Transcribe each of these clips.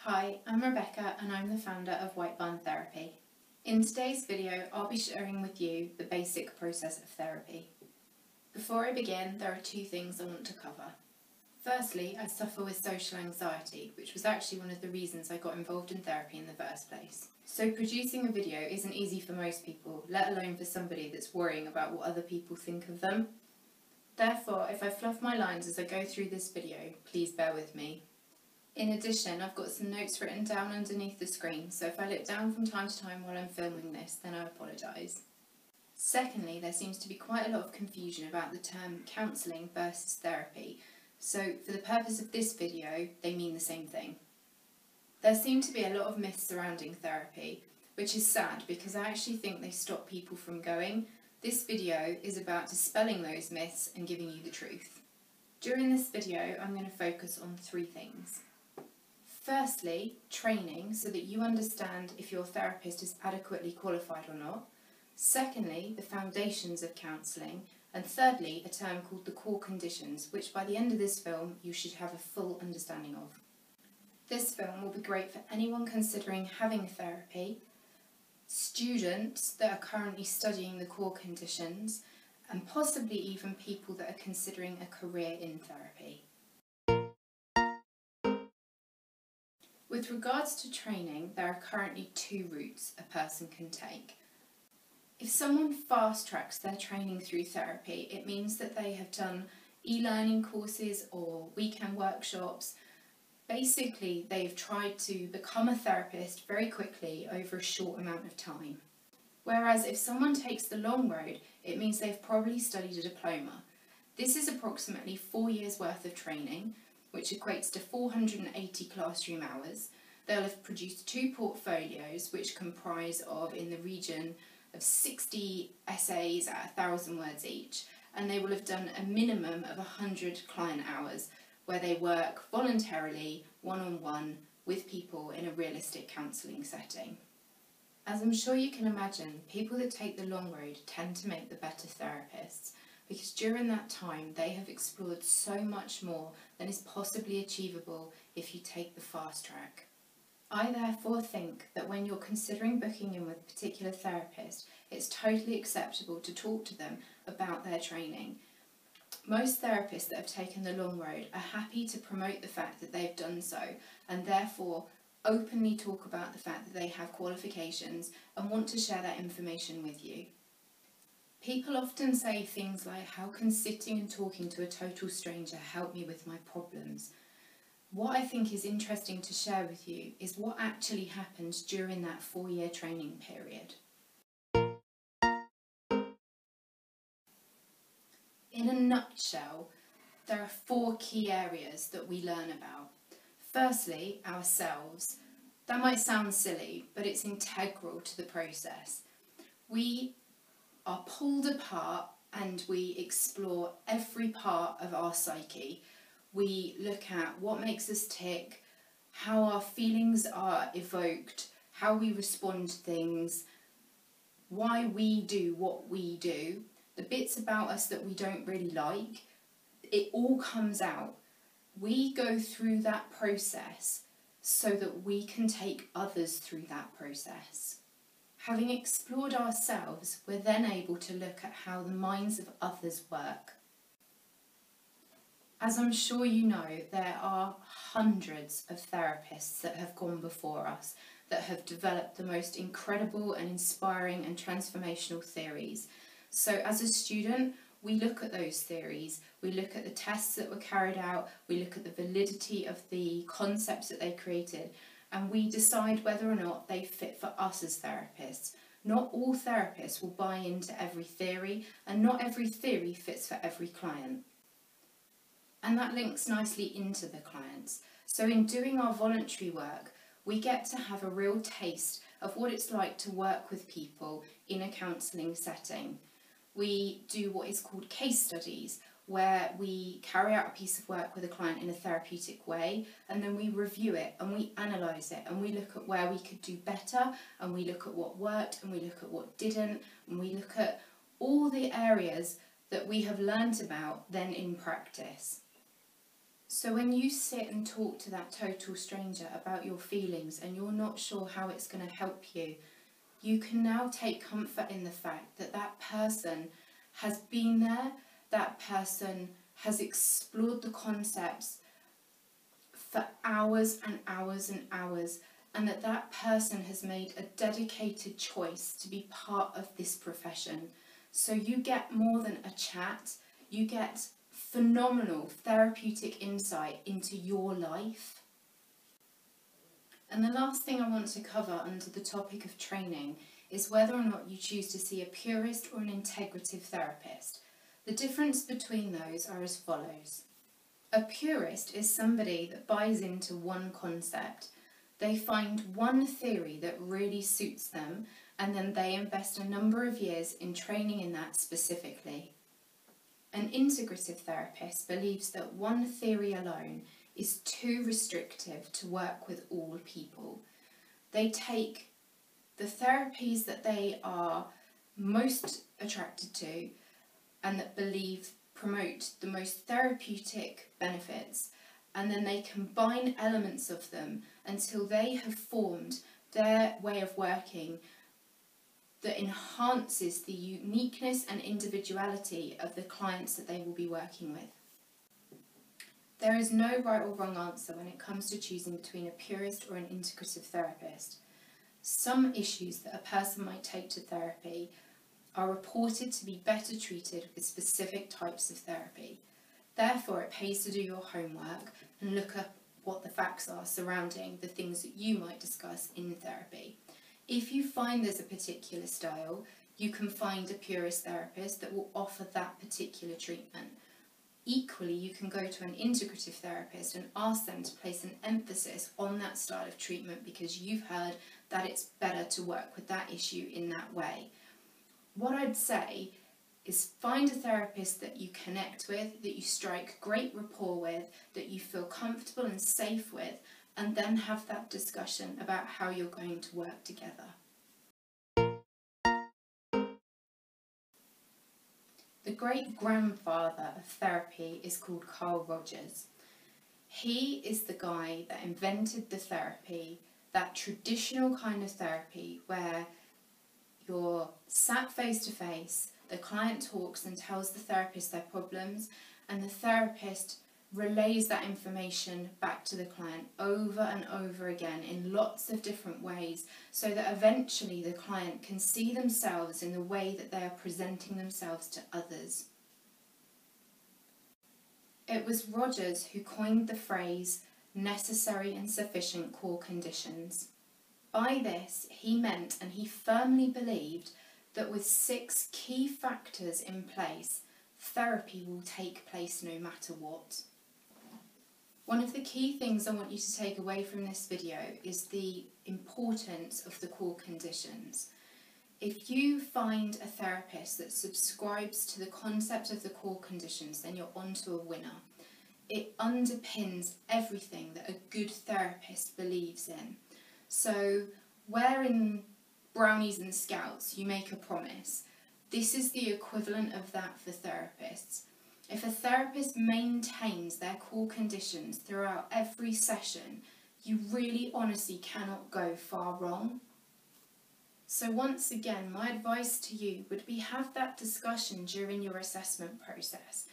Hi, I'm Rebecca and I'm the founder of White Barn Therapy. In today's video, I'll be sharing with you the basic process of therapy. Before I begin, there are two things I want to cover. Firstly, I suffer with social anxiety, which was actually one of the reasons I got involved in therapy in the first place. So producing a video isn't easy for most people, let alone for somebody that's worrying about what other people think of them. Therefore, if I fluff my lines as I go through this video, please bear with me. In addition, I've got some notes written down underneath the screen, so if I look down from time to time while I'm filming this, then I apologise. Secondly, there seems to be quite a lot of confusion about the term counselling versus therapy, so for the purpose of this video, they mean the same thing. There seem to be a lot of myths surrounding therapy, which is sad because I actually think they stop people from going. This video is about dispelling those myths and giving you the truth. During this video, I'm going to focus on three things. Firstly, training so that you understand if your therapist is adequately qualified or not. Secondly, the foundations of counselling. And thirdly, a term called the core conditions, which by the end of this film you should have a full understanding of. This film will be great for anyone considering having therapy, students that are currently studying the core conditions, and possibly even people that are considering a career in therapy. With regards to training, there are currently two routes a person can take. If someone fast tracks their training through therapy, it means that they have done e-learning courses or weekend workshops. Basically, they've tried to become a therapist very quickly over a short amount of time. Whereas if someone takes the long road, it means they've probably studied a diploma. This is approximately 4 years worth of training, which equates to 480 classroom hours. They'll have produced 2 portfolios, which comprise of in the region of 60 essays at 1,000 words each, and they will have done a minimum of 100 client hours, where they work voluntarily, one-on-one, with people in a realistic counselling setting. As I'm sure you can imagine, people that take the long road tend to make the better therapists, because during that time they have explored so much more than is possibly achievable if you take the fast track. I therefore think that when you're considering booking in with a particular therapist, it's totally acceptable to talk to them about their training. Most therapists that have taken the long road are happy to promote the fact that they've done so, and therefore openly talk about the fact that they have qualifications and want to share that information with you. People often say things like, how can sitting and talking to a total stranger help me with my problems? What I think is interesting to share with you is what actually happens during that 4-year training period. In a nutshell, there are 4 key areas that we learn about. Firstly, ourselves. That might sound silly, but it's integral to the process. We are pulled apart and we explore every part of our psyche. We look at what makes us tick, how our feelings are evoked, how we respond to things, why we do what we do, the bits about us that we don't really like. It all comes out. We go through that process so that we can take others through that process. Having explored ourselves, we're then able to look at how the minds of others work. As I'm sure you know, there are hundreds of therapists that have gone before us that have developed the most incredible and inspiring and transformational theories. So as a student, we look at those theories, we look at the tests that were carried out, we look at the validity of the concepts that they created, and we decide whether or not they fit for us as therapists. Not all therapists will buy into every theory, and not every theory fits for every client. And that links nicely into the clients. So in doing our voluntary work, we get to have a real taste of what it's like to work with people in a counselling setting. We do what is called case studies, where we carry out a piece of work with a client in a therapeutic way, and then we review it and we analyse it and we look at where we could do better, and we look at what worked and we look at what didn't, and we look at all the areas that we have learnt about then in practice. So when you sit and talk to that total stranger about your feelings and you're not sure how it's going to help you, you can now take comfort in the fact that that person has been there, that person has explored the concepts for hours and hours and hours, and that that person has made a dedicated choice to be part of this profession. So you get more than a chat, you get phenomenal therapeutic insight into your life. And the last thing I want to cover under the topic of training is whether or not you choose to see a purist or an integrative therapist. The difference between those are as follows. A purist is somebody that buys into one concept. They find one theory that really suits them, and then they invest a number of years in training in that specifically. An integrative therapist believes that one theory alone is too restrictive to work with all people. They take the therapies that they are most attracted to and that promote the most therapeutic benefits, and then they combine elements of them until they have formed their way of working that enhances the uniqueness and individuality of the clients that they will be working with. There is no right or wrong answer when it comes to choosing between a purist or an integrative therapist. Some issues that a person might take to therapy are reported to be better treated with specific types of therapy. Therefore, it pays to do your homework and look up what the facts are surrounding the things that you might discuss in therapy. If you find there's a particular style, you can find a purist therapist that will offer that particular treatment. Equally, you can go to an integrative therapist and ask them to place an emphasis on that style of treatment because you've heard that it's better to work with that issue in that way. What I'd say is find a therapist that you connect with, that you strike great rapport with, that you feel comfortable and safe with, and then have that discussion about how you're going to work together. The great-grandfather of therapy is called Carl Rogers. He is the guy that invented the therapy, that traditional kind of therapy where you're sat face to face, the client talks and tells the therapist their problems, and the therapist relays that information back to the client over and over again in lots of different ways so that eventually the client can see themselves in the way that they are presenting themselves to others. It was Rogers who coined the phrase necessary and sufficient core conditions. By this, he meant and he firmly believed that with 6 key factors in place, therapy will take place no matter what. One of the key things I want you to take away from this video is the importance of the core conditions. If you find a therapist that subscribes to the concept of the core conditions, then you're onto a winner. It underpins everything that a good therapist believes in. So, where in Brownies and Scouts you make a promise, this is the equivalent of that for therapists. If a therapist maintains their core conditions throughout every session, you really honestly cannot go far wrong. So once again, my advice to you would be have that discussion during your assessment process.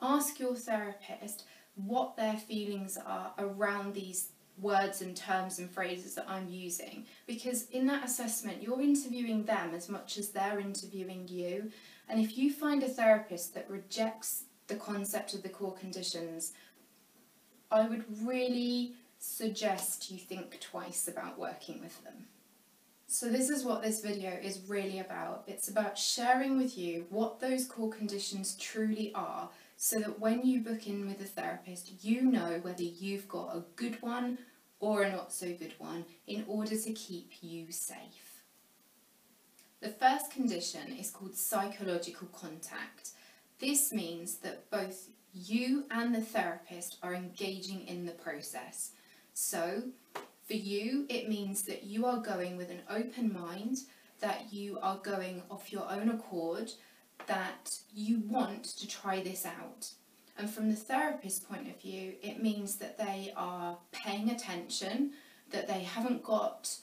Ask your therapist what their feelings are around these words and terms and phrases that I'm using, because in that assessment you're interviewing them as much as they're interviewing you, and if you find a therapist that rejects the concept of the core conditions, I would really suggest you think twice about working with them. So this is what this video is really about. It's about sharing with you what those core conditions truly are, so that when you book in with a therapist, you know whether you've got a good one or a not so good one in order to keep you safe. The first condition is called psychological contact. This means that both you and the therapist are engaging in the process. So, for you, it means that you are going with an open mind, that you are going off your own accord, that you want to try this out. And from the therapist's point of view, it means that they are paying attention, that they haven't got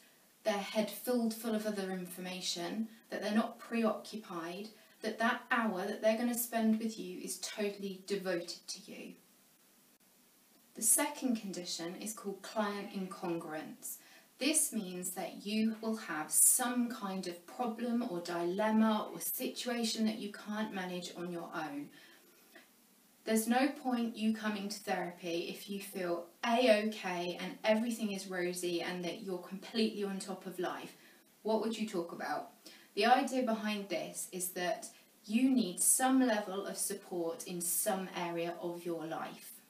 their head filled full of other information, that they're not preoccupied, that that hour that they're going to spend with you is totally devoted to you. The second condition is called client incongruence. This means that you will have some kind of problem or dilemma or situation that you can't manage on your own. There's no point you coming to therapy if you feel A-OK and everything is rosy and that you're completely on top of life. What would you talk about? The idea behind this is that you need some level of support in some area of your life.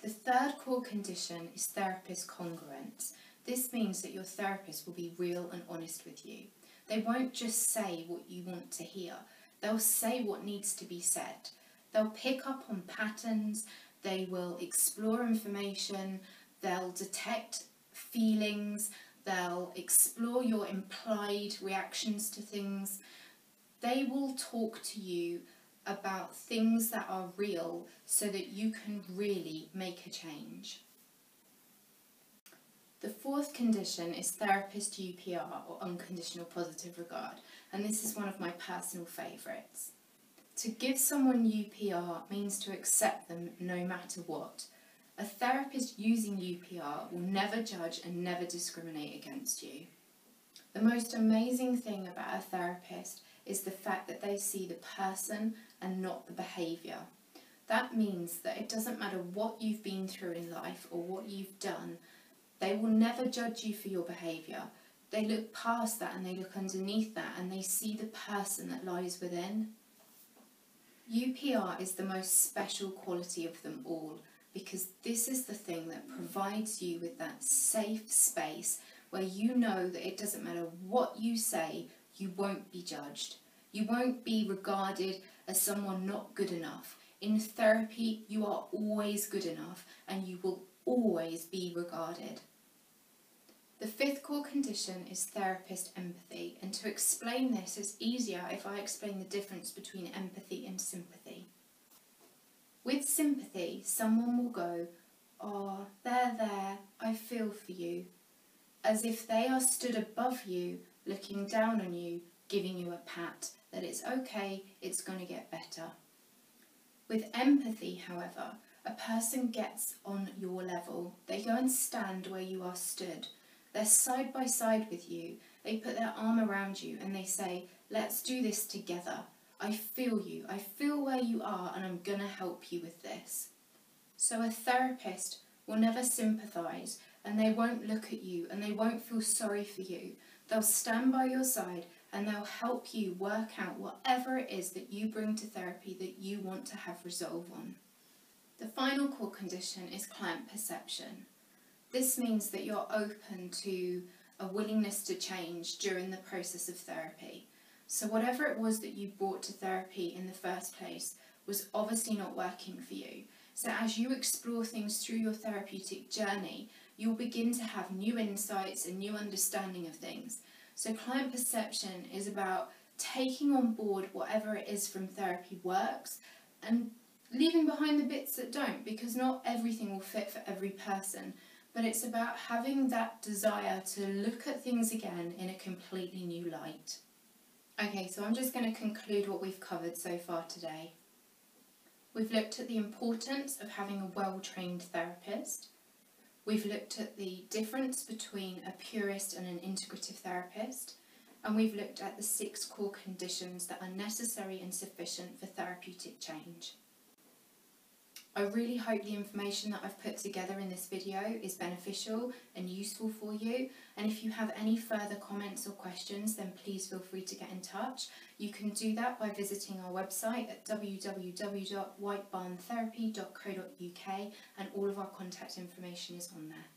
The third core condition is therapist congruence. This means that your therapist will be real and honest with you. They won't just say what you want to hear. They'll say what needs to be said. They'll pick up on patterns, they will explore information, they'll detect feelings, they'll explore your implied reactions to things. They will talk to you about things that are real so that you can really make a change. The fourth condition is therapist UPR, or unconditional positive regard, and this is one of my personal favourites. To give someone UPR means to accept them no matter what. A therapist using UPR will never judge and never discriminate against you. The most amazing thing about a therapist is the fact that they see the person and not the behaviour. That means that it doesn't matter what you've been through in life or what you've done, they will never judge you for your behaviour. They look past that and they look underneath that and they see the person that lies within. UPR is the most special quality of them all because this is the thing that provides you with that safe space where you know that it doesn't matter what you say, you won't be judged. You won't be regarded as someone not good enough. In therapy, you are always good enough and you will always be regarded. The fifth core condition is therapist empathy, and to explain this is easier if I explain the difference between empathy and sympathy. With sympathy, someone will go, "Oh, there, I feel for you," as if they are stood above you, looking down on you, giving you a pat, that it's okay, it's going to get better. With empathy, however, a person gets on your level. They go and stand where you are stood. They're side by side with you. They put their arm around you and they say, "Let's do this together. I feel you. I feel where you are and I'm going to help you with this." So a therapist will never sympathise and they won't look at you and they won't feel sorry for you. They'll stand by your side and they'll help you work out whatever it is that you bring to therapy that you want to have resolve on. The final core condition is client perception. This means that you're open to a willingness to change during the process of therapy. So whatever it was that you brought to therapy in the first place was obviously not working for you. So as you explore things through your therapeutic journey, you'll begin to have new insights and new understanding of things. So client perception is about taking on board whatever it is from therapy works and leaving behind the bits that don't, because not everything will fit for every person. But it's about having that desire to look at things again in a completely new light. Okay, so I'm just going to conclude what we've covered so far today. We've looked at the importance of having a well-trained therapist. We've looked at the difference between a purist and an integrative therapist. And we've looked at the 6 core conditions that are necessary and sufficient for therapeutic change. I really hope the information that I've put together in this video is beneficial and useful for you, and if you have any further comments or questions then please feel free to get in touch. You can do that by visiting our website at www.whitebarntherapy.co.uk and all of our contact information is on there.